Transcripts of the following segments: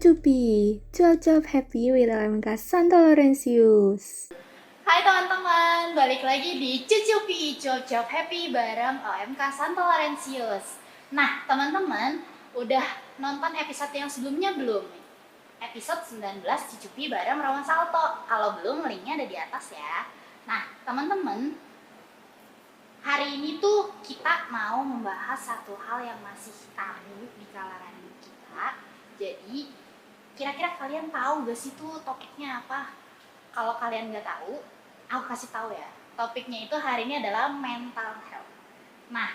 Cucupi, cuap-cuap happy with LMK Santo Laurentius. Hai teman-teman, balik lagi di Cucupi Cuap Happy bareng OMK Santo Laurentius. Nah teman-teman, udah nonton episode yang sebelumnya belum? Episode 19 Cucupi bareng Roman Salto. Kalau belum, linknya ada di atas ya. Nah teman-teman, hari ini tuh kita mau membahas satu hal yang masih tabu di kalangan kita. Jadi, kira-kira kalian tahu gak sih tuh topiknya apa? Kalau kalian nggak tahu, aku kasih tahu ya. Topiknya itu hari ini adalah mental health. Nah,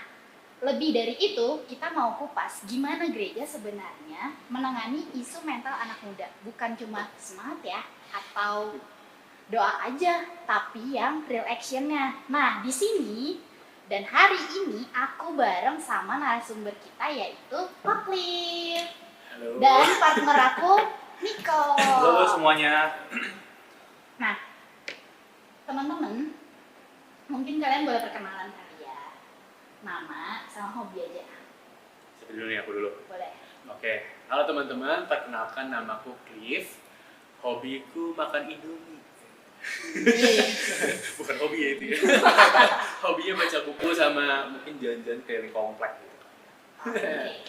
lebih dari itu, kita mau kupas gimana gereja sebenarnya menangani isu mental anak muda. Bukan cuma semangat ya, atau doa aja, tapi yang real actionnya. Nah, di sini dan hari ini aku bareng sama narasumber kita yaitu Pak Cliff. Halo. Dan partner aku Nico. Halo semuanya. Nah, teman-teman, mungkin kalian boleh perkenalan kali ya. Nama sama hobi aja. Siapa dulu nih, aku dulu. Boleh. Oke. Halo teman-teman, perkenalkan namaku Cliff. Hobiku makan Indomie. Bukan hobi ya itu ya. Hobinya baca buku sama mungkin jalan-jalan keliling komplek gitu. Oke.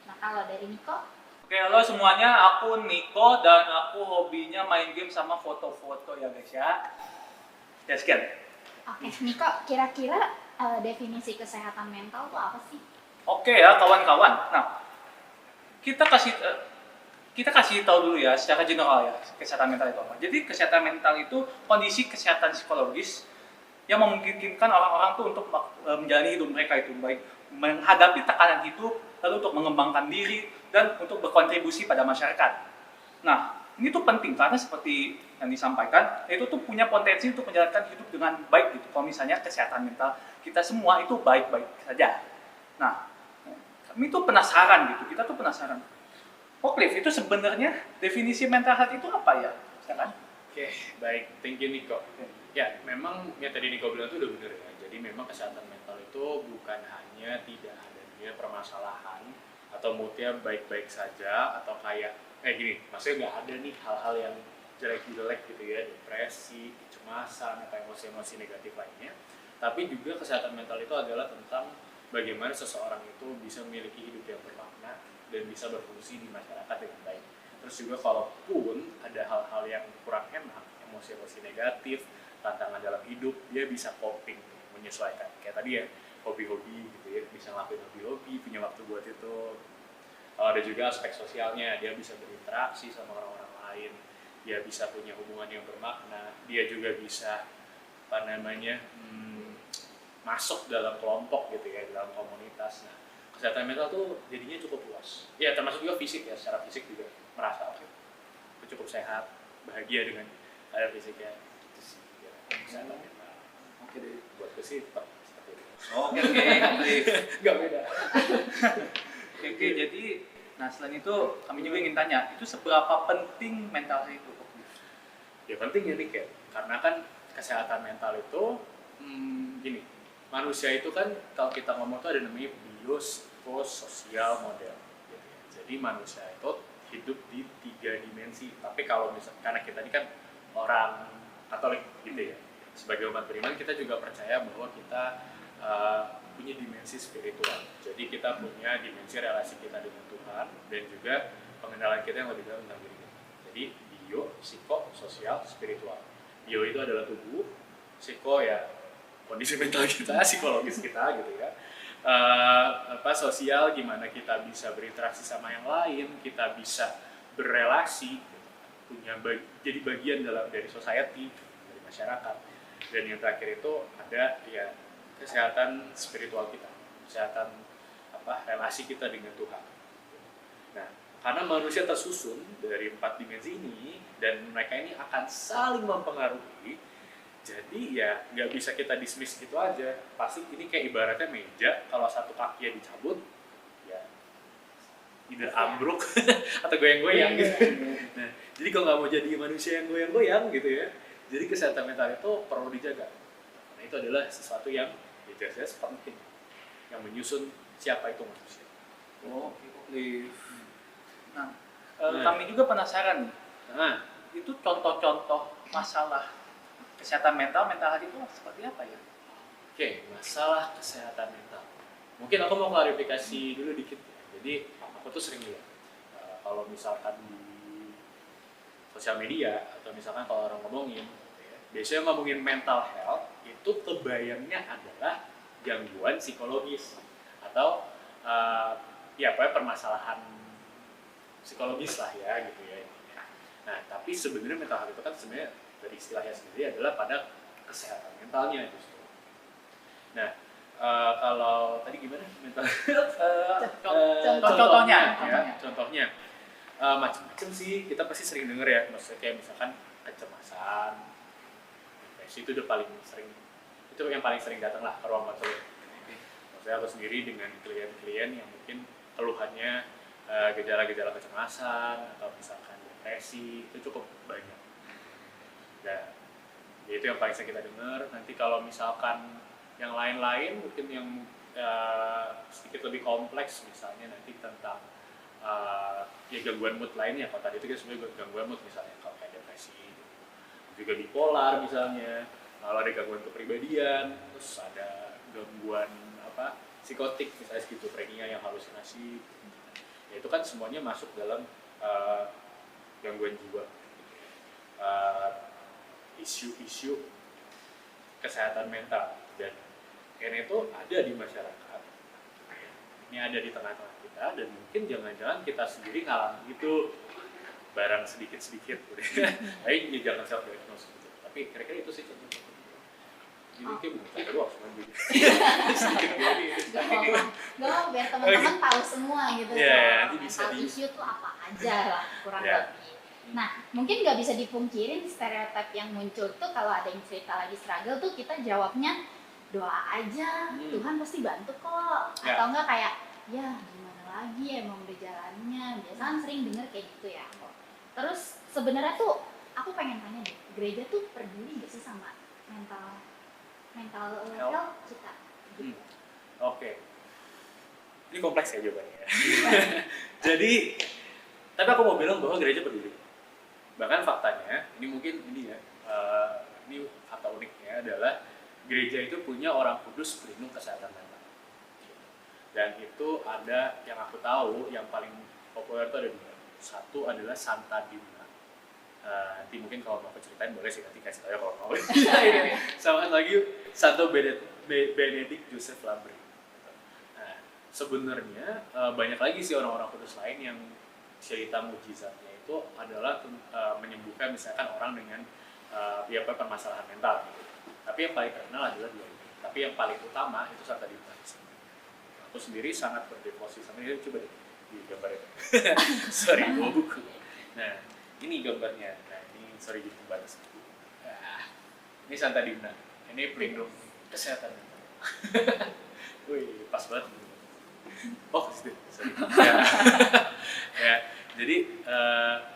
Nah, kalau dari Nico, Oke, halo semuanya, aku Niko dan aku hobinya main game sama foto-foto ya guys ya. Ya sekian. oke, Nico, kira-kira definisi kesehatan mental itu apa sih? Oke ya kawan-kawan. Nah, kita kasih tahu dulu ya secara general ya kesehatan mental itu apa. Jadi kesehatan mental itu kondisi kesehatan psikologis yang memungkinkan orang-orang tuh untuk menjalani hidup mereka itu baik menghadapi tekanan hidup, lalu untuk mengembangkan diri dan untuk berkontribusi pada masyarakat. Nah, ini tuh penting karena seperti yang disampaikan, itu tuh punya potensi untuk menjalankan hidup dengan baik gitu. Kalau misalnya kesehatan mental kita semua itu baik-baik saja. Nah, kami tuh penasaran gitu, kita tuh penasaran. Oh Cliff, itu sebenarnya definisi mental health itu apa ya? Silakan. Oke, baik. Thank you Niko. Ya, memang yang tadi Niko bilang itu udah bener ya. Jadi memang kesehatan mental itu bukan hanya tidak adanya permasalahan atau moodnya baik-baik saja atau kayak gini, maksudnya nggak ada nih hal-hal yang jelek-jelek gitu ya, depresi, kecemasan, atau emosi-emosi negatif lainnya. Tapi juga kesehatan mental itu adalah tentang bagaimana seseorang itu bisa memiliki hidup yang bermakna dan bisa berfungsi di masyarakat dengan baik. Terus juga kalaupun ada hal-hal yang kurang enak, emosi-emosi negatif, tantangan dalam hidup, dia bisa coping, menyesuaikan. Kayak tadi ya, hobi-hobi gitu ya, bisa ngelakuin hobi-hobi, punya waktu buat itu. Kalau ada juga aspek sosialnya, dia bisa berinteraksi sama orang-orang lain, dia bisa punya hubungan yang bermakna, dia juga bisa masuk dalam kelompok gitu ya, dalam komunitas. Nah, kesehatan mental tuh jadinya cukup luas. Ya termasuk juga fisik ya, secara fisik juga merasa oke, aku cukup sehat, bahagia dengan keadaan fisiknya. Itu sih ya, kesehatan mental. Oke deh. Buatku sih tetap seperti itu. Oke, Cliff. Nggak beda. Oke, jadi nah selain itu kami juga ingin tanya, itu seberapa penting mental health itu? Ya penting ya Nick ya, karena kan kesehatan mental itu gini, manusia itu kan kalau kita ngomong tuh ada namanya biopsykososial model gitu ya. Jadi manusia itu hidup di 3 dimensi, tapi kalau misalnya karena kita ini kan orang Katolik gitu ya, sebagai umat beriman kita juga percaya bahwa kita punya dimensi spiritual. Jadi kita punya dimensi relasi kita dengan Tuhan dan juga pengenalan kita yang lebih dalam tentang diri kita. Jadi bio, psiko, sosial, spiritual. Bio itu adalah tubuh, psiko ya kondisi mental kita, psikologis kita gitu ya. Sosial gimana kita bisa berinteraksi sama yang lain, kita bisa berelasi, jadi bagian dari society, dari masyarakat. Dan yang terakhir itu ada ya kesehatan spiritual kita, kesehatan relasi kita dengan Tuhan. Nah, karena manusia tersusun dari 4 dimensi ini dan mereka ini akan saling mempengaruhi, jadi ya nggak bisa kita dismiss gitu aja. Pasti ini kayak ibaratnya meja, kalau satu kakinya dicabut, ya either ambruk atau goyang-goyang gitu. Nah, jadi kalau nggak mau jadi manusia yang goyang-goyang gitu ya, jadi kesehatan mental itu perlu dijaga. Nah, itu adalah sesuatu yang jelas penting, yang menyusun siapa itu manusia. Oh, Cliff. Nah, Kami juga penasaran nih, Nah, itu contoh-contoh masalah kesehatan mental health itu seperti apa ya? oke, masalah kesehatan mental. Mungkin aku mau klarifikasi dulu dikit ya. Jadi aku tuh sering lihat kalau misalkan di sosial media atau misalkan kalau orang ngomongin, gitu ya, biasanya ngomongin mental health itu kebayangnya adalah gangguan psikologis atau ya pokoknya permasalahan psikologis lah ya gitu ya. Nah tapi sebenarnya mental health itu kan sebenarnya dari istilahnya sendiri adalah pada kesehatan mentalnya justru. Nah kalau tadi gimana mental health? Contohnya. Contohnya macam-macam sih, kita pasti sering denger ya, maksudnya kayak misalkan kecemasan, depresi itu udah paling sering, itu yang paling sering datang lah ke ruang konseling. Maksudnya aku sendiri dengan klien-klien yang mungkin keluhannya gejala-gejala kecemasan atau misalkan depresi itu cukup banyak. Dan ya itu yang paling sering kita dengar. Nanti kalau misalkan yang lain-lain mungkin yang sedikit lebih kompleks, misalnya nanti tentang ya gangguan mood lainnya. Kalau tadi itu kan sebenarnya gangguan mood misalnya kalau kayak depresi, juga bipolar misalnya. Kalau ada gangguan kepribadian, terus ada gangguan psikotik misalnya skizofrenia yang halusinasi. Ya itu kan semuanya masuk dalam gangguan jiwa. Isu-isu kesehatan mental dan ini itu ada di masyarakat. Ini ada di tengah-tengah kita dan mungkin jangan-jangan kita sendiri ngalamin itu barang sedikit-sedikit. Tapi ya jangan self diagnose gitu. Tapi kira-kira itu sih contoh. Jadi kayak bukan doang cuma gitu. Sedikit gini. Gak biar teman-teman tahu semua gitu. Nanti bisa mental issue tuh apa aja lah kurang Ya. lebih. Nah, mungkin nggak bisa dipungkirin stereotip yang muncul tuh kalau ada yang cerita lagi struggle tuh kita jawabnya doa aja, Tuhan pasti bantu kok. Ya. Atau enggak kayak, ya gimana lagi emang udah jalannya. Biasanya kan sering denger kayak gitu ya. Terus sebenarnya tuh aku pengen tanya deh, gereja tuh peduli nggak sih sama mental health kita? Gitu. Oke. Ini kompleks ya jawabannya. Jadi, tapi aku mau bilang bahwa gereja peduli. Bahkan faktanya, ini mungkin ini ya, ini fakta uniknya adalah gereja itu punya orang kudus pelindung kesehatan mental. Dan itu ada yang aku tahu yang paling populer itu ada dua. Satu adalah Santa Dimna. Nanti mungkin kalau mau aku ceritain boleh sih, nanti kasih tahu ya kalau mau. Sama lagi Santo Benedict Joseph Labri. Nah, sebenarnya banyak lagi sih orang-orang kudus lain yang cerita mujizatnya itu adalah menyembuhkan misalkan orang dengan permasalahan mental gitu. Tapi yang paling terkenal adalah dua ini. Tapi yang paling utama itu Santa Dimna. Aku sendiri sangat berdevosi sama dia. Coba deh di gambar itu. Sorry, bawa buku. Nah, ini gambarnya. Nah, ini sorry di pembatas buku. Ini Santa Dimna. Ini pelindung kesehatan mental. Wih, pas banget. Oh, sorry. Ya, jadi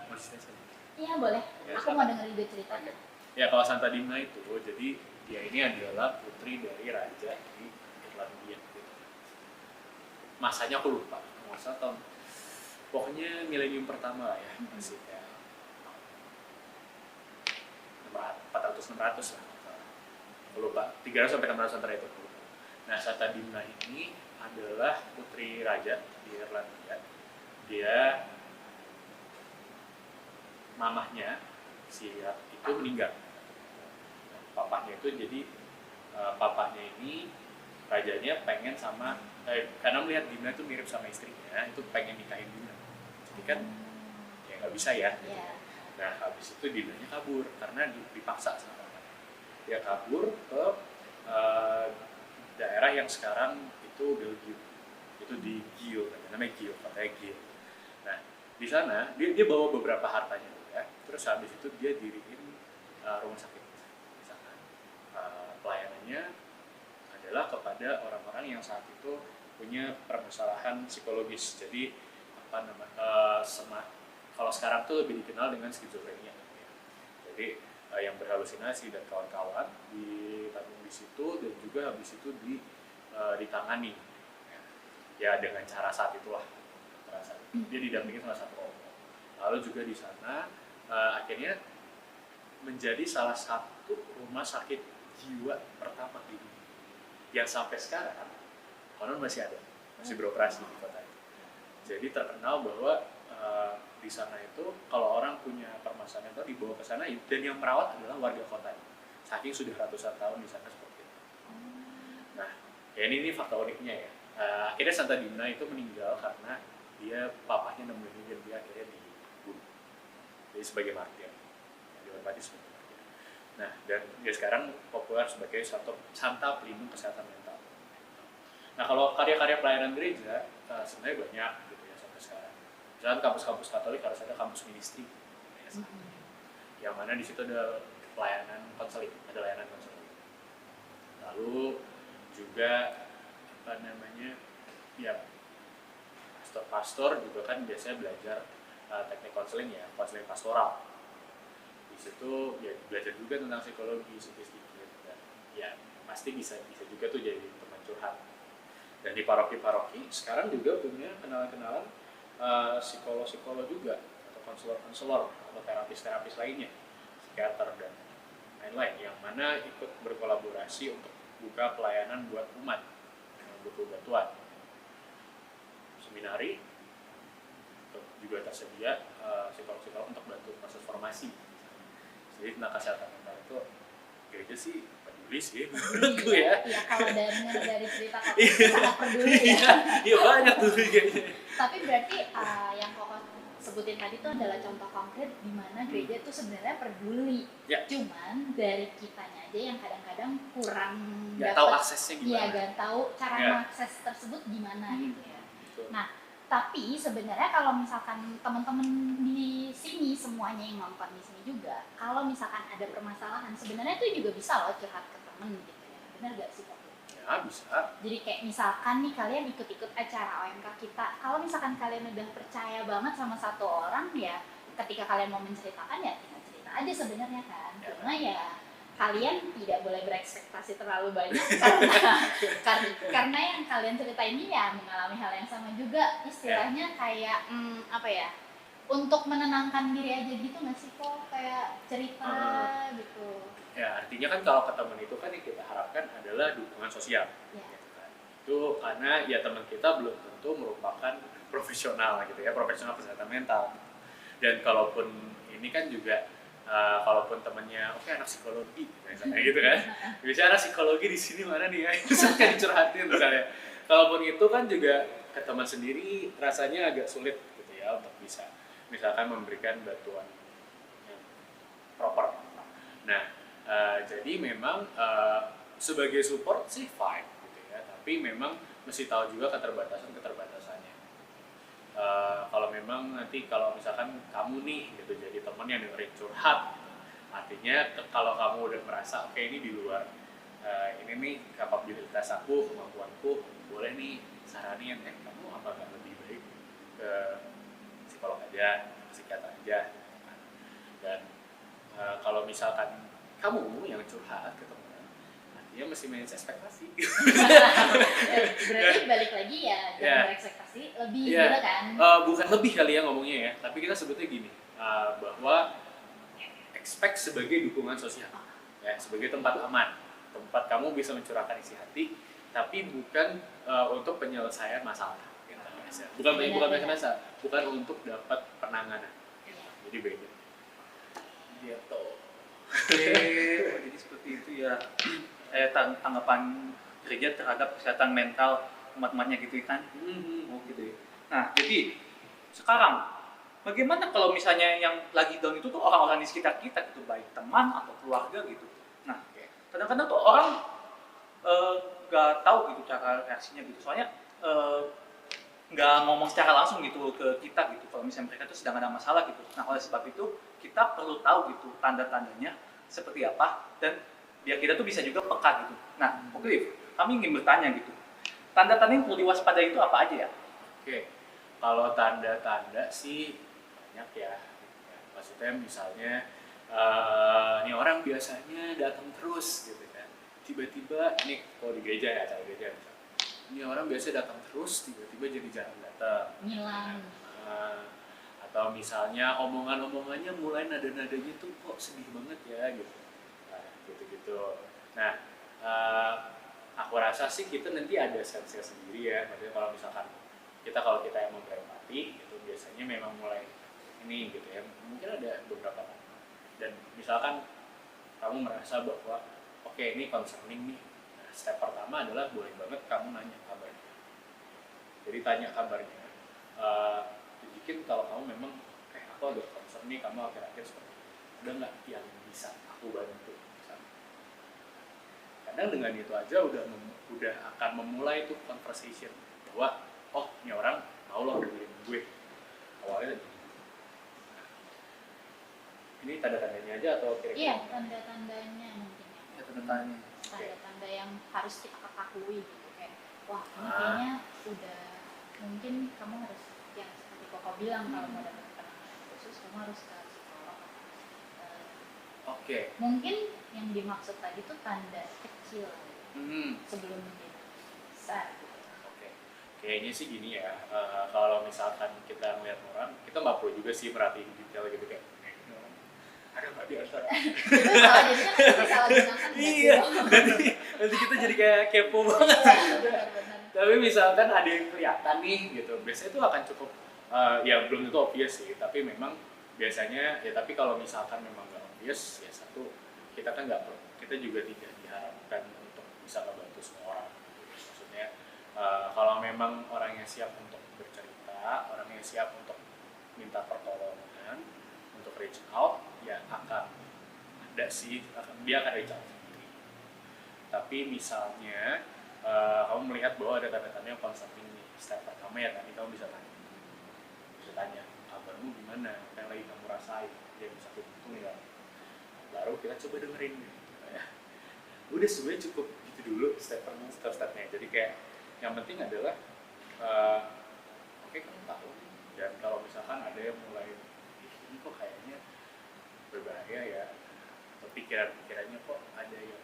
mau cerita. Iya boleh, Ya, aku mau denger ide ceritanya. Ya, kalau Santa Dimna itu, jadi dia ini adalah putri dari raja di Irlandia. Masanya aku lupa, masa tahun pokoknya milenium pertama lah ya, masih kayak 400-600 lah. Aku lupa, 300 sampai 600 antara itu. Nah, Santa Dimna ini adalah putri raja di Irlandia. Dia mamahnya si itu meninggal. Papahnya itu jadi papahnya ini rajanya pengen sama karena melihat Dimna itu mirip sama istrinya, itu pengen nikahin Dimna. Jadi kan ya nggak bisa ya. Iya. Nah habis itu Dimnanya kabur karena dipaksa sama papanya. Dia kabur ke daerah yang sekarang itu Belgium. Itu di Gio, namanya Gio, katanya Gio. Nah di sana dia bawa beberapa hartanya ya. Terus habis itu dia diriin rumah sakit. Pelayanannya adalah kepada orang-orang yang saat itu punya permasalahan psikologis. Jadi kalau sekarang tuh lebih dikenal dengan skizofrenia. Jadi yang berhalusinasi dan kawan-kawan ditanggung di situ dan juga habis itu ditangani. Ya dengan cara saat itulah. Dia didampingi sama satu Lalu juga di sana akhirnya menjadi salah satu rumah sakit jiwa pertama di dunia yang sampai sekarang konon masih ada, masih beroperasi di kota itu. Jadi terkenal bahwa di sana itu kalau orang punya permasalahan itu dibawa ke sana dan yang merawat adalah warga kota. Saking sudah ratusan tahun di sana seperti itu. Nah, ya ini fakta uniknya ya. Akhirnya Santa Dina itu meninggal karena dia papahnya nemuin dan dia akhirnya dibunuh. Jadi sebagai martir, dihormati sebagai martir. Nah, dan dia sekarang populer sebagai santa pelindung kesehatan mental. Nah, kalau karya-karya pelayanan gereja sebenarnya banyak gitu ya sampai sekarang. Misalnya kampus-kampus Katolik harus ada kampus ministry, yang mana di situ ada pelayanan konseling, ada layanan konseling. Lalu juga ya pastor juga kan biasanya belajar teknik konseling ya, konseling pastoral. Di situ ya belajar juga tentang psikologi sedikit-sedikit dan ya pasti bisa juga tuh jadi teman curhat. Dan di paroki-paroki sekarang juga punya kenalan-kenalan psikolog juga atau konselor-konselor atau terapis-terapis lainnya, psikiater dan lain-lain yang mana ikut berkolaborasi untuk buka pelayanan buat umat yang butuh bantuan. Seminari juga tersedia psikolog-psikolog untuk bantu proses formasi. Jadi tentang kesehatan mental itu gereja sih peduli sih menurutku ya. Iya, kalau dari cerita Koko sangat peduli ya. Iya banyak tuh kayaknya. Tapi berarti yang Koko sebutin tadi itu adalah contoh konkret di mana gereja itu sebenarnya peduli. Ya. Cuman dari kitanya aja yang kadang-kadang kurang Nggak tahu aksesnya gimana. Iya, nggak tahu cara Ya. mengakses tersebut gimana gitu ya. Betul. Nah, tapi sebenarnya kalau misalkan teman-teman di sini semuanya yang nonton di sini juga, kalau misalkan ada permasalahan, sebenarnya itu juga bisa loh curhat ke temen gitu ya. Benar gak sih Kak? Ya bisa. Jadi kayak misalkan nih kalian ikut-ikut acara OMK kita, kalau misalkan kalian udah percaya banget sama satu orang ya, ketika kalian mau menceritakan ya tinggal cerita aja sebenarnya kan. Ya. Cuma ya kalian tidak boleh berekspektasi terlalu banyak karena yang kalian cerita ini ya mengalami hal yang sama juga, istilahnya kayak apa ya, untuk menenangkan diri aja gitu nggak sih kok, kayak cerita gitu. Ya artinya kan kalau ke teman itu kan yang kita harapkan adalah dukungan sosial. Ya. Gitu kan. Itu karena ya teman kita belum tentu merupakan profesional gitu ya, profesional kesehatan mental. Dan kalaupun ini kan juga kalaupun temannya oke anak psikologi misalnya gitu kan, biasanya anak psikologi di sini mana nih ya, bisa kan dicurhatin misalnya. Kalaupun itu kan juga ke teman sendiri rasanya agak sulit gitu ya untuk bisa misalkan memberikan bantuan yang proper. Nah jadi memang sebagai support sih fine gitu ya, tapi memang mesti tahu juga keterbatasannya. Kalau memang nanti kalau misalkan kamu nih gitu jadi teman yang dengerin curhat gitu. Artinya kalau kamu udah merasa oke ini di luar ini nih kapabilitas aku, kemampuanku, boleh nih saranin kamu apakah lebih baik ke psikolog aja, psikiater aja. Dan kalau misalkan kamu yang curhat ke teman, dia mesti manage ekspektasi. Berarti balik lagi ya, jangan berekspektasi lebih gitu kan? Bukan lebih kali ya ngomongnya ya, tapi kita sebutnya gini, bahwa expect sebagai dukungan sosial, ya, sebagai tempat aman, tempat kamu bisa mencurahkan isi hati, tapi bukan untuk penyelesaian masalah. Gitu. Bukan penyelesaian masalah, bukan untuk dapat penanganan. Gitu. Jadi beda. Gitu. Oke, jadi seperti itu ya. Tanggapan gereja terhadap kesehatan mental umat-umatnya gitu kan. Oh gitu ya. Nah jadi sekarang bagaimana kalau misalnya yang lagi down itu tuh orang-orang di sekitar kita gitu, baik teman atau keluarga gitu. Nah kadang-kadang tuh orang gak tahu gitu cara reaksinya gitu, soalnya nggak ngomong secara langsung gitu ke kita gitu kalau misalnya mereka tuh sedang ada masalah gitu. Nah oleh sebab itu kita perlu tahu gitu tanda-tandanya seperti apa dan biar kita tuh bisa juga peka gitu. Nah, oke, kami ingin bertanya gitu. Tanda-tanda yang perlu diwaspadai itu apa aja ya? Oke, kalau tanda-tanda sih banyak ya. Maksudnya misalnya, ini orang biasanya datang terus gitu kan. Tiba-tiba, ini kalau di gereja ya, acara gereja misalnya. Ini orang biasa datang terus, tiba-tiba jadi jarang datang. Ngilang. atau misalnya omongannya mulai nada-nadanya tuh kok sedih banget ya gitu. Nah, gitu-gitu. Nah, aku rasa sih kita nanti ada sense sendiri ya. Maksudnya kalau kita emang berempati itu biasanya memang mulai ini gitu ya. Mungkin ada beberapa tanda. Dan misalkan kamu merasa bahwa oke, ini concerning nih. Nah, step pertama adalah boleh banget kamu nanya kabarnya. Jadi tanya kabarnya. Tunjukin kalau kamu memang aku agak concern nih, kamu akhir-akhir seperti ini. Ada nggak yang bisa aku bantu? Misalnya. Kadang dengan itu aja udah akan memulai tuh conversation bahwa oh ini orang mau loh dengerin gue. Awalnya tadi. Ini tanda-tandanya aja atau kira-kira? Iya, tanda-tandanya mungkin ya. Ya, tanda-tandanya. Tanda-tanda yang harus kita ketahui gitu, kayak wah ini kayaknya udah, mungkin kamu harus yang seperti Koko bilang, kalau mau dapat penanganan khusus kamu harus ke psikolog. Oke. Mungkin yang dimaksud tadi tuh tanda kecil sebelum menjadi besar gitu. Oke. Kayaknya sih gini ya, kalau misalkan kita ngeliat orang, kita nggak perlu juga sih merhatiin detail gitu kayak ini orang ada nggak di antara. Itu salah jadinya kan kita salah gunakan. Iya. Nanti kita jadi kayak kepo banget. Benar-benar. Tapi misalkan ada yang kelihatan nih gitu, biasanya itu akan cukup, ya belum tentu obvious sih, tapi memang biasanya ya, tapi kalau misalkan memang nggak obvious, ya satu, kita kan kita juga tidak diharapkan untuk bisa ngebantu semua orang. Maksudnya kalau memang orangnya siap untuk bercerita, orangnya siap untuk minta pertolongan, untuk reach out, ya akan ada sih, dia akan reach out sendiri. Tapi misalnya kamu melihat bahwa ada tanda-tanda yang concerning nih, step pertama ya tadi kamu bisa tanya kabarmu gimana, apa yang lagi kamu rasain, dia bisa hitung ya, baru kita coba dengerin gitu ya. Udah sebenarnya cukup gitu dulu step-stepnya. Jadi kayak yang penting adalah oke, kamu tahu, dan kalau misalkan ada yang mulai ini kok kayaknya berbahaya ya, atau pikirannya kok ada yang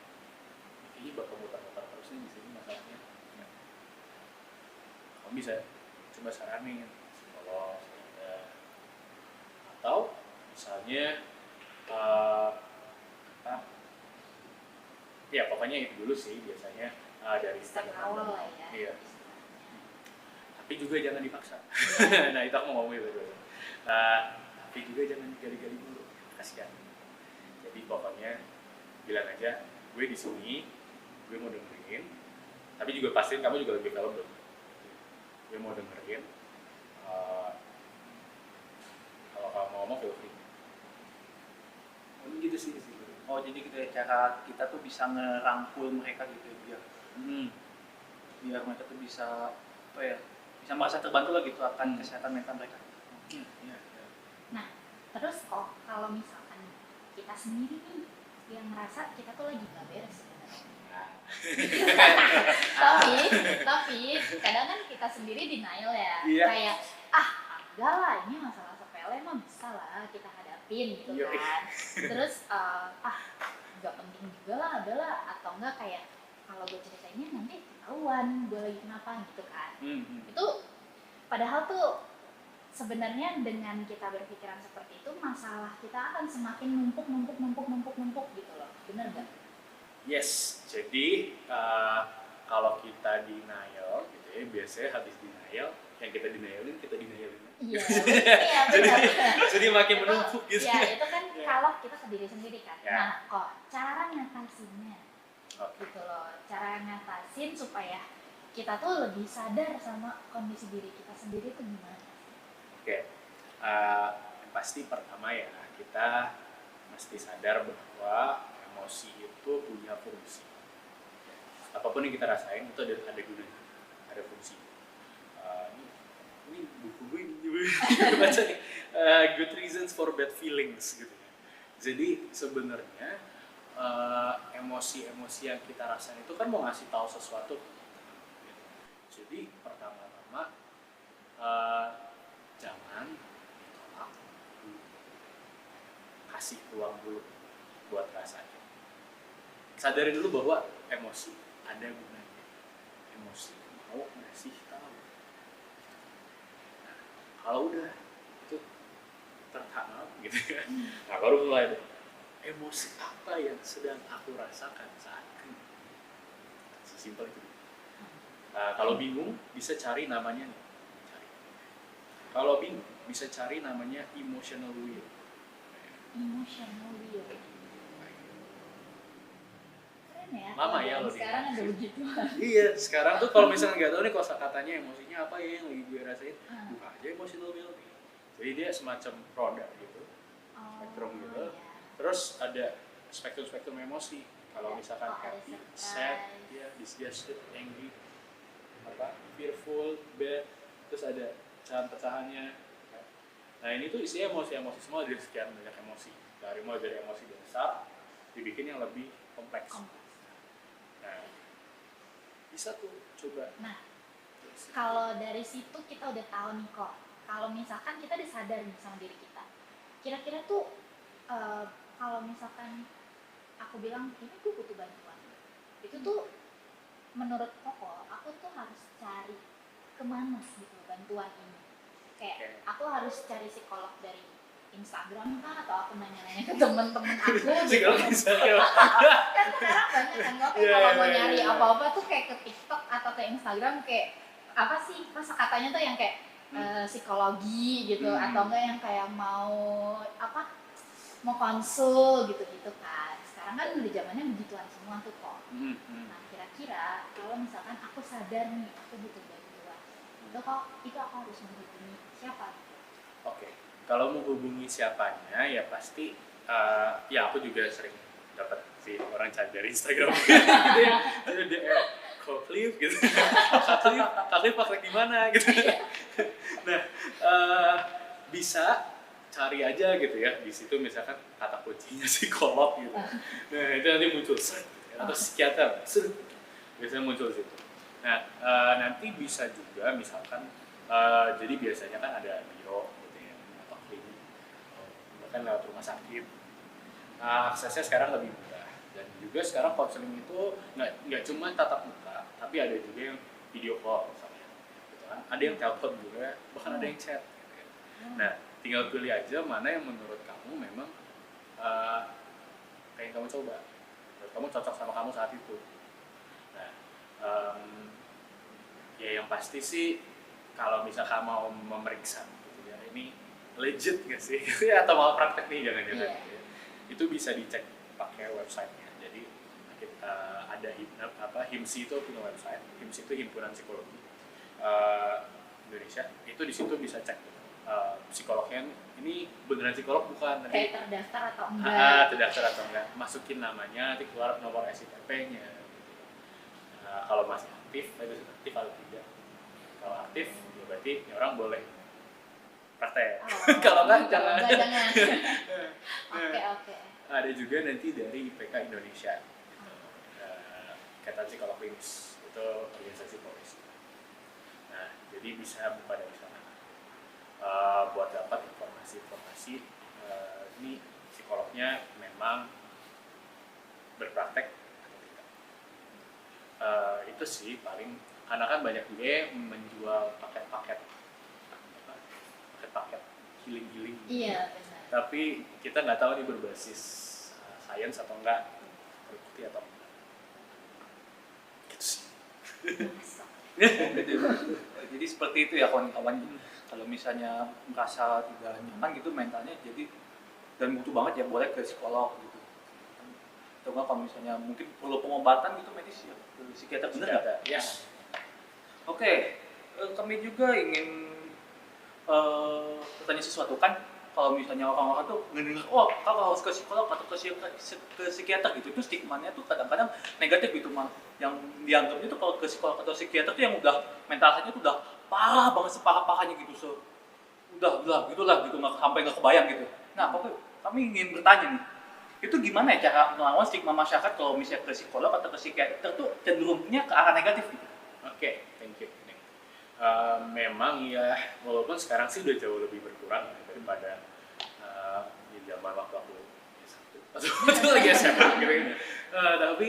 ini bakal muter-muter terus nih di sini masalahnya. Ya. Kamu bisa coba saranin psikolog, atau misalnya ya pokoknya itu dulu sih biasanya dari Step awal lah ya. Iya. Tapi juga jangan dipaksa. Nah itu aku mau ngomong itu dulu. Tapi juga jangan digali-gali dulu, kasihan. Jadi pokoknya bilang aja, gue di sini, gue mau dengerin, tapi juga pastiin kamu juga lebih kalau belum. Gue mau dengerin, kalau kamu mau ngomong feel free. Gitu sih. Oh, jadi cara kita tuh bisa ngerangkul mereka gitu ya, biar mereka tuh bisa apa ya, bisa merasa terbantu lah gitu akan kesehatan mental mereka. Iya. Nah, terus kalau misalkan kita sendiri nih yang merasa kita tuh lagi gak beres sebenarnya. tapi kadang kan kita sendiri denial ya. Iya. Kayak enggak lah, ini masalah sepele mah bisa lah kita hadapin gitu Iya. kan. Terus nggak penting juga lah, adalah atau enggak kayak kalau gue ceritainnya nanti ketahuan gue lagi kenapa gitu kan. Itu padahal tuh sebenarnya dengan kita berpikiran seperti itu, masalah kita akan semakin numpuk gitu loh. Bener nggak? Yes, jadi kalau kita denial gitu ya, biasanya habis denial, yang kita denialin. Iya, benar. Jadi makin menumpuk gitu. Ya, itu kan kalau kita ke diri sendiri kan. Ya. Nah, kok cara ngatasinnya Oke. gitu loh. Cara ngatasin supaya kita tuh lebih sadar sama kondisi diri kita sendiri tuh gimana. Oke, yang pasti pertama ya, kita mesti sadar bahwa emosi itu punya fungsi. Apapun yang kita rasain itu ada gunanya, ada fungsi. Ini buku gue baca nih, Good Reasons for Bad Feelings gitu ya. Jadi sebenarnya emosi-emosi yang kita rasain itu kan mau ngasih tahu sesuatu. Jadi pertama-tama jangan ditolak dulu, kasih ruang dulu buat rasanya. Sadarin dulu bahwa emosi ada gunanya, emosi mau ngasih tahu. Nah, kalau udah itu tertanam gitu kan. Nah baru mulai deh, emosi apa yang sedang aku rasakan saat ini. Sesimpel itu. Kalau bingung bisa cari namanya nih. Kalau bingung bisa cari namanya emotional wheel. Emotional wheel. Keren ya. Lama ya lo Sekarang ada begitu. Iya, sekarang tuh kalau misalnya nggak tahu nih kosakatanya emosinya apa ya yang lagi gue rasain, buka aja emotional wheel. Jadi dia semacam roda gitu, spektrum gitu. Terus ada spektrum emosi. Kalau misalkan happy, sad, ya, disgusted, angry, fearful, bad, terus ada pecahan-pecahannya. Nah ini tuh isinya emosi-emosi semua dari sekian banyak emosi. Mulai dari emosi dasar dibikin yang lebih kompleks. Nah, bisa tuh coba. Nah, kalau dari situ kita udah tahu nih kok. Kalau misalkan kita udah sadar nih sama diri kita, kira-kira tuh kalau misalkan aku bilang ini gue butuh bantuan, itu tuh menurut Koko, aku tuh harus cari kemana gitu bantuan ini. Kayak aku harus cari psikolog dari Instagram kan, atau aku nanya-nanya ke temen-temen aku gitu. Kan sekarang banyak kan, kalau mau nyari apa-apa tuh kayak ke TikTok atau ke Instagram, kayak apa sih masa katanya tuh yang kayak psikologi gitu, atau enggak yang kayak mau konsul gitu-gitu kan. Sekarang kan udah zamannya begituan semua tuh kok. Nah kira-kira kalau misalkan aku sadar nih aku butuh bantuan, itu aku harus menghubungi siapa? Oke. Kalau mau hubungi siapanya ya pasti ya aku juga sering dapat si orang chat dari Instagram gitu ya. Ada DM Kak Cliff gitu. Kak Cliff pas lagi mana gitu. Nah, bisa cari aja gitu ya. Di situ misalkan kata kuncinya psikolog gitu. Nah, itu nanti muncul atau psikiater. Biasanya muncul situ. Nah, nanti bisa juga misalkan jadi biasanya kan ada biro bahkan lewat rumah sakit. Aksesnya sekarang lebih mudah, dan juga sekarang konseling itu nggak cuma tatap muka, tapi ada juga yang video call misalnya, gitu kan. Ada yang telepon juga, bahkan ada yang chat. Gitu. Nah, tinggal pilih aja mana yang menurut kamu memang pengen kamu coba, menurut kamu cocok sama kamu saat itu. Nah, ya yang pasti sih kalau misalkan mau memeriksa gitu ya, ini legit nggak sih atau malah praktek nih jangan-jangan itu bisa dicek pakai websitenya. Jadi kita ada HIMSI itu punya website. HIMSI itu himpunan psikologi Indonesia. Itu di situ bisa cek psikolognya ini beneran psikolog bukan, kayak terdaftar atau enggak. Terdaftar atau enggak, masukin namanya, nanti keluar nomor SIPP-nya. Kalau masih aktif atau tidak. Kalau aktif ya berarti orang boleh praktek. Kalau enggak jangan. Oke. Ada juga nanti dari IPK Indonesia, Ikatan Psikolog Klinis, itu organisasi polisi. Nah, jadi bisa buka dari sana buat dapat informasi ini psikolognya memang berpraktek atau tidak. Itu sih paling, karena kan banyak juga yang menjual paket-paket healing. Iya benar. Tapi kita nggak tahu nih berbasis sains atau enggak, terbukti atau enggak. Gitu sih. Jadi seperti itu ya kawan-kawan. Kalau misalnya merasa tidak nyaman gitu mentalnya, jadi dan butuh banget ya boleh ke psikolog gitu. Atau enggak kalau misalnya mungkin perlu pengobatan gitu medis ya ke psikiater, benar nggak? Ya. Oke, kami juga ingin bertanya sesuatu kan. Kalau misalnya orang-orang tuh ngedenger, kalau harus ke psikolog atau ke psikiater gitu, itu stigmanya tuh kadang-kadang negatif gitu, mah. Yang dianggapnya tuh kalau ke psikolog atau psikiater tuh yang udah mentalnya tuh udah parah banget, separah-parahnya gitu, udah gitulah gitu, nggak kebayang gitu. Nah, pokoknya kami ingin bertanya nih, itu gimana ya cara melawan stigma masyarakat kalau misalnya ke psikolog atau ke psikiater tuh cenderungnya ke arah negatif gitu? Oke, thank you. Memang ya, walaupun sekarang sih udah jauh lebih berkurang ya, daripada di zaman waktu aku atau lagi SMA gitu. Tapi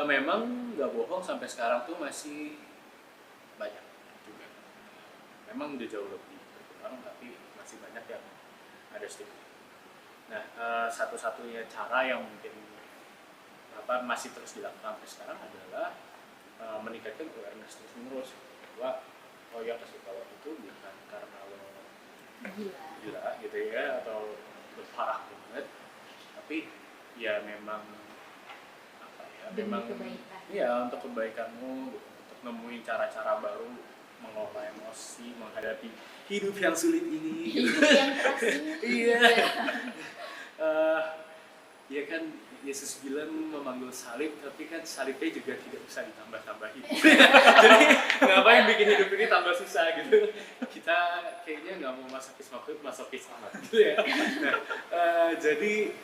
memang nggak bohong, sampai sekarang tuh masih banyak juga. Memang udah jauh lebih berkurang, tapi masih banyak yang ada stigma. Nah, satu-satunya cara yang mungkin masih terus dilakukan sampai sekarang adalah meningkatkan awareness terus menerus bahwa oh ya psikolog itu bukan karena lo gila gitu ya atau lo parah banget, tapi ya memang demi kebaikan. Iya, untuk kebaikanmu gitu, untuk nemuin cara-cara baru mengelola emosi, menghadapi hidup yang sulit ini. Hidup yang keras ini. Iya. Ya kan Yesus bilang memanggul salib, tapi kan salibnya juga tidak bisa ditambah-tambahin. Jadi ngapain bikin hidup ini tambah susah gitu? Kita kayaknya nggak mau masokis amat gitu ya. Nah, jadi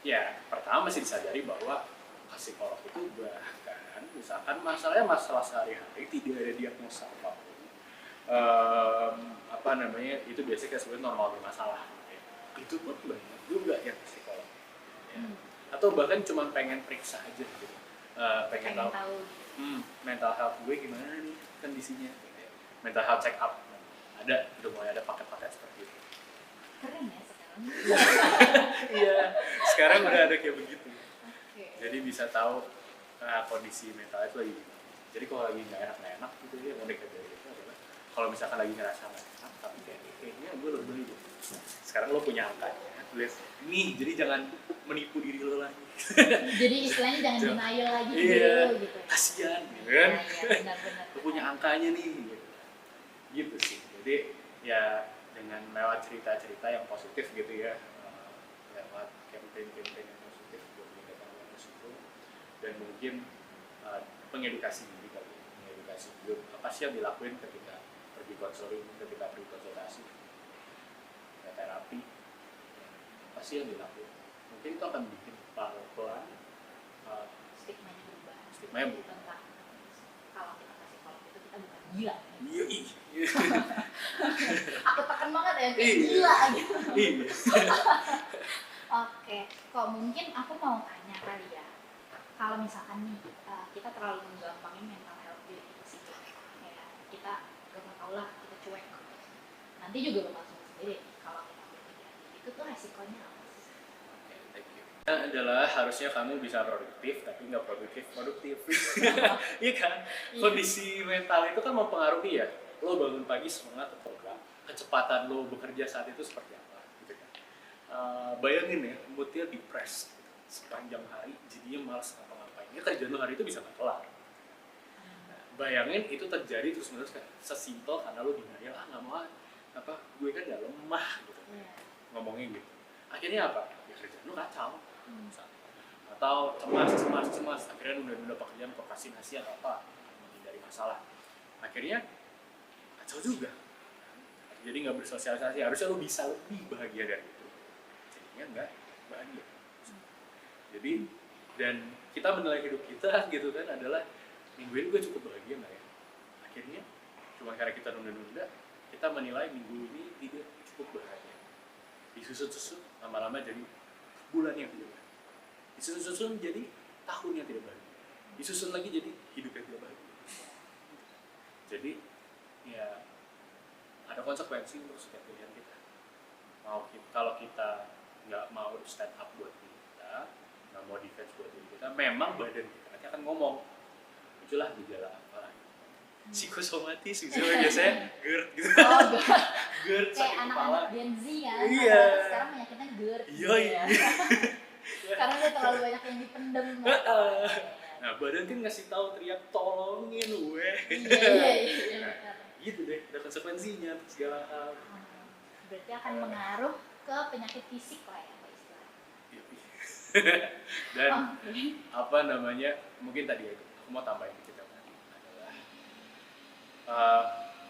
ya pertama masih disadari bahwa psikolog itu bahkan misalkan masalah sehari-hari tidak ada diagnosa apapun. Itu biasanya kita sebut normal bermasalah. Itu pun banyak juga yang psikolog. Ya. Atau bahkan cuma pengen periksa aja gitu. Pengen tahu mental health gue gimana nih kondisinya. Gitu ya. Mental health check up. Udah mulai ada paket-paket seperti itu. Keren ya sekarang. Iya, sekarang udah ada kayak begitu. Okay. Jadi bisa tahu kondisi mental itu lagi gimana. Jadi kalau lagi nggak enak gitu ya, unik dari itu adalah kalau misalkan lagi ngerasa nggak enak, tapi kayaknya gue lebih gitu. Sekarang lo punya angkanya, tulis nih, jadi jangan menipu diri lo lagi. Jadi istilahnya jangan denial lagi gitu. Kasian, gitu kan? Iya, benar-benar. Lo punya angkanya nih, gitu sih. Jadi ya dengan lewat cerita-cerita yang positif gitu ya, lewat campaign-campaign yang positif buat meningkatkan awareness itu, dan mungkin pengedukasi diri kali, mengedukasi hidup apa sih yang dilakuin ketika pergi konseling, ketika pergi konsultasi, ya, terapi, apa sih yang dilakuin? Mungkin itu akan bikin pelan-pelan Stigmanya berubah. Tentang kalau kita psikolog itu kita bukan gila. Iya. Aku tekan banget ya, kayak gila gitu. Iya. Oke, kok mungkin aku mau tanya kali ya. Kalau misalkan nih kita terlalu menggampangin mental health di situ, ya kita gak tau lah, kita cuek. Nanti juga bakal sembuh sendiri kalau kita berpikir itu tuh resikonya apa sih? Adalah harusnya kamu bisa produktif tapi nggak produktif. Iya kan? Kondisi mental itu kan mempengaruhi ya. Lo bangun pagi semangat atau enggak, kecepatan lo bekerja saat itu seperti apa gitu kan. Bayangin ya, moodnya depressed gitu. Sepanjang hari jadinya malas ngapa-ngapain. Ya kerjaan lo hari itu bisa nggak kelar. Nah, bayangin itu terjadi terus menerus kan, sesimpel karena lo denial nggak mau gue kan nggak lemah gitu. Ngomongin gitu. Akhirnya apa? Ya kerjaan lo kacau. Atau cemas akhirnya nunda pekerjaan, prokrastinasi atau apa menghindari masalah, akhirnya kacau juga, jadi nggak bersosialisasi. Harusnya lo bisa lebih bahagia dari itu, jadinya nggak bahagia. Jadi dan kita menilai hidup kita gitu kan adalah minggu ini gue cukup bahagia nggak ya, akhirnya cuma karena kita nunda kita menilai minggu ini tidak cukup bahagia, disusut-susut lama-lama jadi bulan yang tidak bahagia, disusun jadi tahun yang tidak bahagia, disusun lagi jadi hidup yang tidak bahagia. Jadi ya ada konsekuensi untuk setiap pilihan kita. Kalau kita nggak mau stand up buat diri kita, nggak mau defense buat diri kita, memang badan kita nanti akan ngomong, muncullah gejala apa? Psikosomatis, biasanya GERD gitu. GERD sakit kayak kepala. anak-anak Gen Z ya. Iya. Sekarang banyaknya GERD. Iya. Karena dia terlalu banyak yang dipendem. Nah, badan kan ngasih tahu, teriak tolongin gue. Iya. Nah, gitu deh, ada konsekuensinya untuk segala hal. Berarti akan mengaruh ke penyakit fisik lah ya, Pak istilahnya. Dan mungkin tadi aku mau tambahin dikit adalah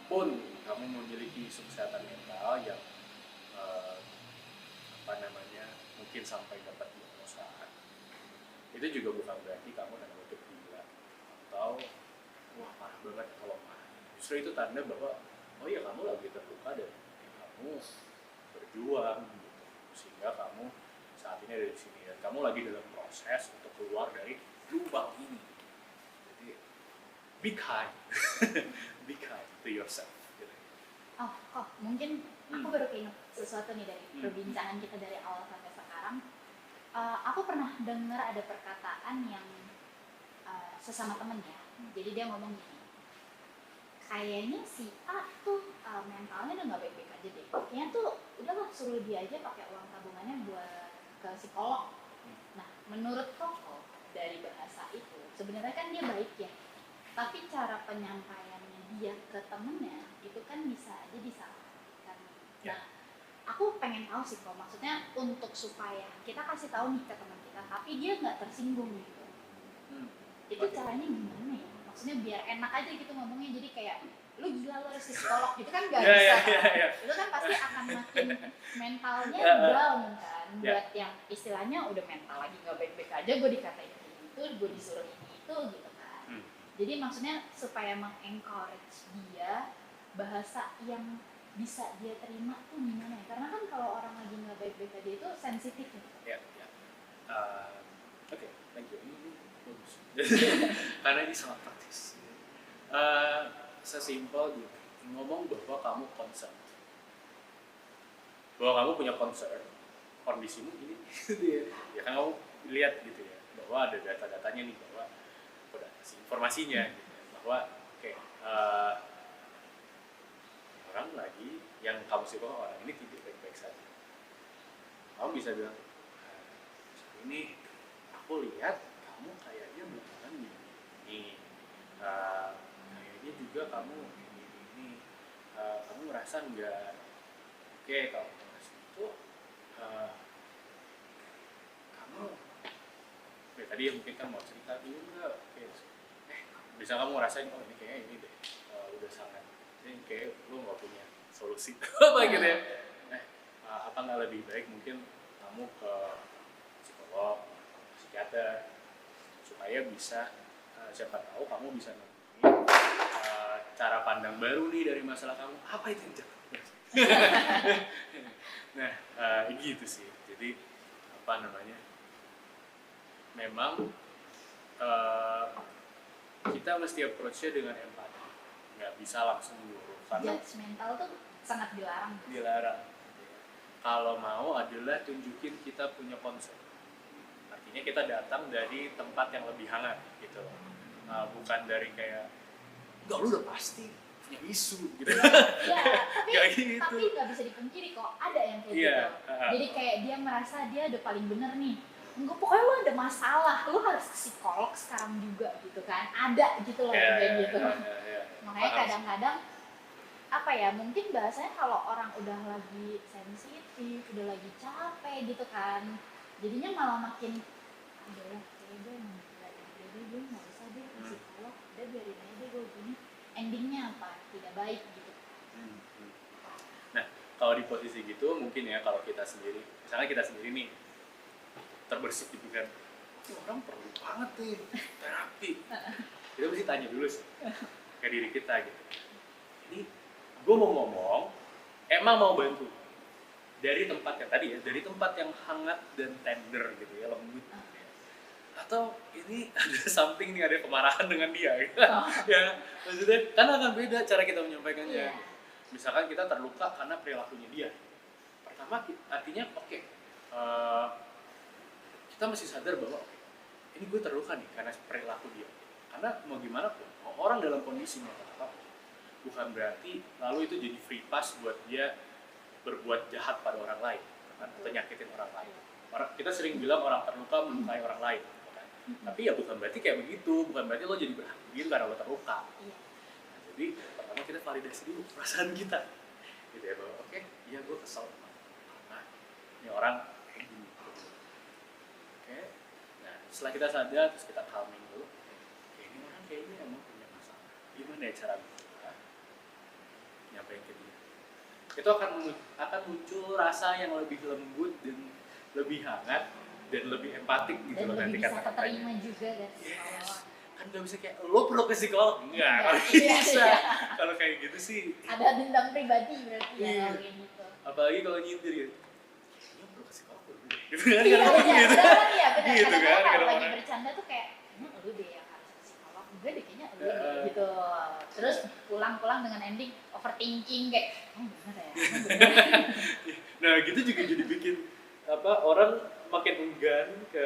pun kamu memiliki isu kesehatan mental yang mungkin sampai dapat diagnosa, itu juga bukan berarti kamu dalam bentuk gila atau wah parah banget kalau marah. Justru itu tanda bahwa oh ya kamu lagi terluka dan kamu berjuang gitu, sehingga kamu saat ini ada di sini dan kamu lagi dalam proses untuk keluar dari lubang ini. Jadi be kind, be kind to yourself. Gitu. Oh, mungkin aku baru keinget sesuatu nih dari perbincangan kita dari awal sampai sekarang. Aku pernah dengar ada perkataan yang sesama temen ya. Jadi dia ngomong gini, kayaknya si A tuh mentalnya udah nggak baik-baik aja deh. Kayaknya tuh udahlah suruh dia aja pakai uang tabungannya buat ke psikolog. Nah, menurut Koko dari bahasa itu sebenarnya kan dia baik ya, tapi cara penyampaiannya dia ke temennya itu kan bisa aja disalahkan. Nah, aku pengen tahu sih kok, maksudnya untuk supaya kita kasih tahu nih ke teman kita, tapi dia nggak tersinggung gitu. Itu caranya gimana ya? Maksudnya biar enak aja gitu ngomongnya, jadi kayak lu gila lu harus ke psikolog gitu kan nggak bisa kan? Itu kan pasti akan makin mentalnya down kan. Buat yang istilahnya udah mental lagi nggak baik-baik aja, gue dikatain gitu, gue disuruh ini itu gitu kan. Jadi maksudnya supaya mengencourage dia, bahasa yang bisa dia terima tuh gimana ya? Karena kan kalau orang lagi nggak baik-baik aja itu sensitif gitu. Oke, thank you. Ini bagus. Karena ini sangat praktis. Sesimpel gitu, ngomong bahwa kamu concern, bahwa kamu punya concern, kondisimu ini, ya kan kamu lihat gitu ya, bahwa ada data-datanya nih, bahwa udah kasih informasinya, gitu, bahwa orang lagi yang kamu psikolog orang ini tidak baik-baik saja. Kamu bisa bilang, ini aku lihat kamu kayaknya belakangan gini, kayaknya juga kamu ini, kamu merasa enggak oke kalau merasa itu, kamu ya tadi ya mungkin kan mau cerita dulu enggak, oke, bisa kamu ngerasain oh ini kayaknya ini deh, udah sangat ini kayak lu nggak punya solusi apa gitu ya, apa nggak lebih baik mungkin kamu ke psikolog, psikiater, supaya bisa siapa tahu kamu bisa nemuin cara pandang baru nih dari masalah kamu, apa itu yang jatuh. Nah, gitu sih. Jadi apa namanya? Memang kita mesti approach-nya dengan empati, nggak bisa langsung nyuruh. Karena judgmental tuh sangat dilarang. Dilarang. Kalau mau adalah tunjukin kita punya concern. Artinya kita datang dari tempat yang lebih hangat gitu, bukan dari kayak enggak lu udah pasti punya isu gitu. Ya, tapi nggak bisa dipungkiri kok ada yang kayak gitu. Jadi kayak dia merasa dia udah paling bener nih. Enggak, pokoknya lu ada masalah, lu harus ke psikolog sekarang juga gitu kan. Ada gitu loh yang kayak gitu. Makanya kadang-kadang apa ya, mungkin bahasanya kalau orang udah lagi sensitif, udah lagi capek gitu kan, jadinya malah makin adalah kayak gue jadi gue nggak usah deh ke psikolog, udah biarin aja gue gini, endingnya apa tidak baik gitu. Nah kalau di posisi gitu mungkin ya, kalau kita sendiri, misalnya kita sendiri nih terbersih di pikiran, orang perlu banget nih terapi, kita mesti tanya dulu sih ke diri kita gitu, ini gue mau ngomong emang mau bantu dari tempat yang tadi ya, dari tempat yang hangat dan tender gitu ya, lembut gitu ya. Atau ini ada something nih, ada kemarahan dengan dia gitu. Ya maksudnya kan akan beda cara kita menyampaikannya. Misalkan kita terluka karena perilakunya dia, pertama artinya kita mesti sadar bahwa ini gue terluka nih karena perilaku dia. Karena mau gimana pun orang dalam kondisi apa bukan berarti lalu itu jadi free pass buat dia berbuat jahat pada orang lain atau nyakitin orang lain. Kita sering bilang orang terluka melukai orang lain kan? Tapi ya bukan berarti kayak begitu, bukan berarti lo jadi berhak begitu karena lo terluka. Nah, jadi pertama kita validasi dulu perasaan kita gitu ya, bahwa iya gue kesel karena ini orang kayak gini. Nah setelah kita sadar terus kita calming dulu, ini orang kayaknya emang punya masalah, gimana ya cara nyampein ke dia, itu akan muncul rasa yang lebih lembut dan lebih hangat dan lebih empatik gitu loh nanti kata-katanya. Dan lebih bisa keterima juga kan. Yes. Kan gak bisa kayak lo perlu ke psikolog, enggak kalau bisa. Kalau kayak gitu sih ada dendam pribadi berarti ya kayak gitu. Apalagi kalau nyindir gitu, kayaknya perlu ke psikolog gitu kan. Iya benar. Gitu kan, kalau lagi bercanda tuh kayak lu deh yang harus ke psikolog, gue deh kayaknya lu gitu. Terus pulang dengan ending, overthinking kayak bener ya. Bener. Nah gitu juga jadi bikin orang makin enggan ke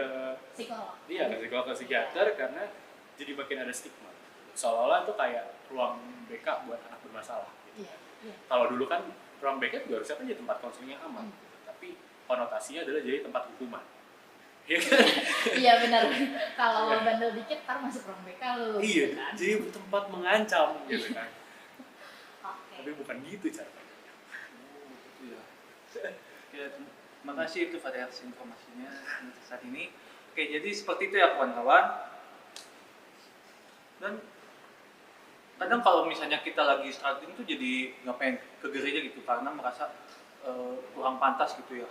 Psikolog. ke psikolog ke psikiater karena jadi makin ada stigma. Seolah-olah itu kayak ruang BK buat anak bermasalah. Gitu. Iya, iya. Kalau dulu kan ruang BK juga harusnya kan jadi tempat konseling yang aman, gitu. Tapi konotasinya adalah jadi tempat hukuman. Iya kan? Iya benar. Kalau lo bandel dikit ntar masuk ruang BK lu. Iya, gitu kan. jadi tempat mengancam gitu kan. Oke. Tapi bukan gitu caranya. Iya. Ya, makasih itu pada informasinya saat ini. Oke, jadi seperti itu ya kawan-kawan. Dan kadang kalau misalnya kita lagi struggling tuh jadi nggak pengen ke gereja gitu karena merasa kurang pantas gitu ya.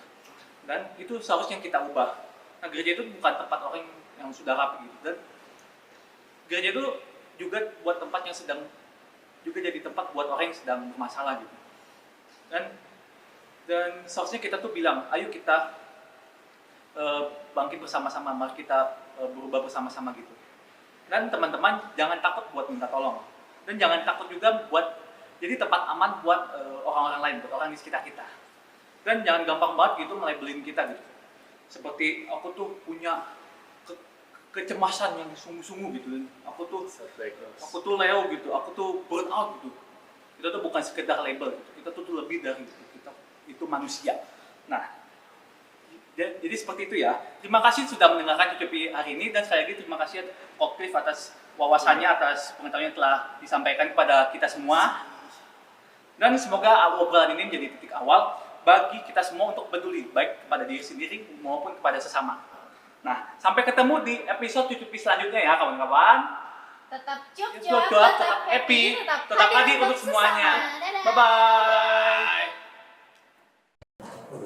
Dan itu seharusnya kita ubah. Nah, gereja itu bukan tempat orang yang sudah rapi gitu. Dan gereja itu juga buat tempat yang sedang juga jadi tempat buat orang yang sedang bermasalah gitu. Dan seharusnya kita tuh bilang, ayo kita bangkit bersama-sama, mari kita berubah bersama-sama gitu. Dan teman-teman jangan takut buat minta tolong. Dan jangan takut juga buat jadi tempat aman buat orang-orang lain, buat orang di sekitar kita. Dan jangan gampang banget gitu melabelin kita gitu. Seperti aku tuh punya kecemasan yang sungguh-sungguh gitu. Aku tuh Leo gitu, aku tuh burn out gitu. Kita tuh bukan sekedar label gitu. Kita tuh lebih dari itu. Kita itu manusia. Nah, jadi seperti itu ya. Terima kasih sudah mendengarkan Cucupi hari ini dan sekali lagi terima kasih Kok Cliff atas wawasannya, atas pengetahuan yang telah disampaikan kepada kita semua. Dan semoga obrolan ini menjadi titik awal bagi kita semua untuk peduli baik kepada diri sendiri maupun kepada sesama. Nah, sampai ketemu di episode Cucupi selanjutnya ya kawan-kawan. Tetap cup, tetap happy, tetap hadir untuk semuanya. Bye-bye.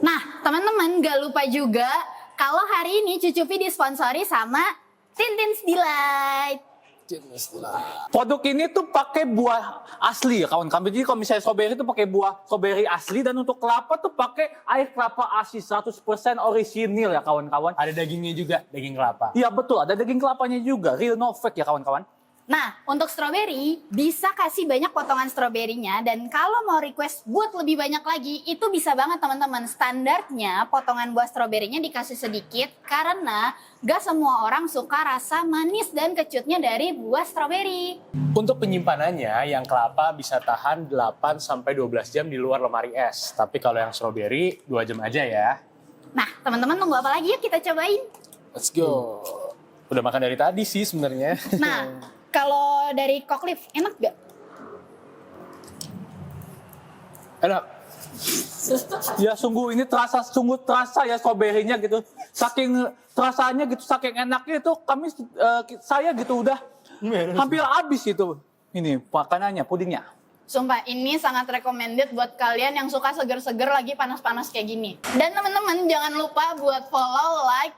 Nah, teman-teman gak lupa juga kalau hari ini Cucupi disponsori sama Tintin's Delight. Produk ini tuh pakai buah asli ya kawan-kawan. Jadi kalau misalnya strawberry itu pakai buah strawberry asli dan untuk kelapa tuh pakai air kelapa asli 100% orisinil ya kawan-kawan. Ada dagingnya juga, daging kelapa. Iya betul, ada daging kelapanya juga, real no fake ya kawan-kawan. Nah, untuk strawberry bisa kasih banyak potongan stroberinya dan kalau mau request buat lebih banyak lagi itu bisa banget teman-teman. Standarnya potongan buah stroberinya dikasih sedikit karena gak semua orang suka rasa manis dan kecutnya dari buah stroberi. Untuk penyimpanannya, yang kelapa bisa tahan 8-12 jam di luar lemari es. Tapi kalau yang strawberry 2 jam aja ya. Nah, teman-teman tunggu apa lagi? Yuk kita cobain. Let's go. Udah makan dari tadi sih sebenarnya. Nah, kalau dari Kok Cliff, enak gak? Enak. Ya sungguh terasa ya strawberry-nya gitu. Saking terasanya gitu, saking enaknya itu saya gitu udah hampir habis itu. Ini makanannya, pudingnya. Sumpah, ini sangat recommended buat kalian yang suka seger-seger lagi panas-panas kayak gini. Dan teman-teman jangan lupa buat follow, like,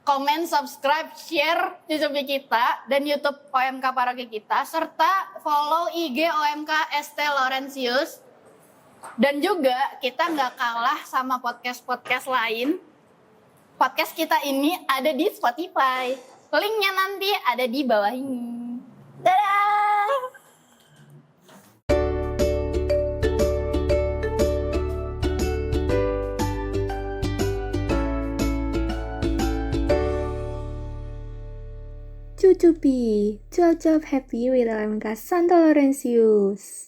komen, subscribe, share Cucupi kita dan YouTube OMK Paroki kita, serta follow IG OMK ST Laurentius. Dan juga kita nggak kalah sama podcast-podcast lain. Podcast kita ini ada di Spotify. Linknya nanti ada di bawah ini. Dadah! Cucupi, cuap-cuap happy with OMK Santo Laurentius.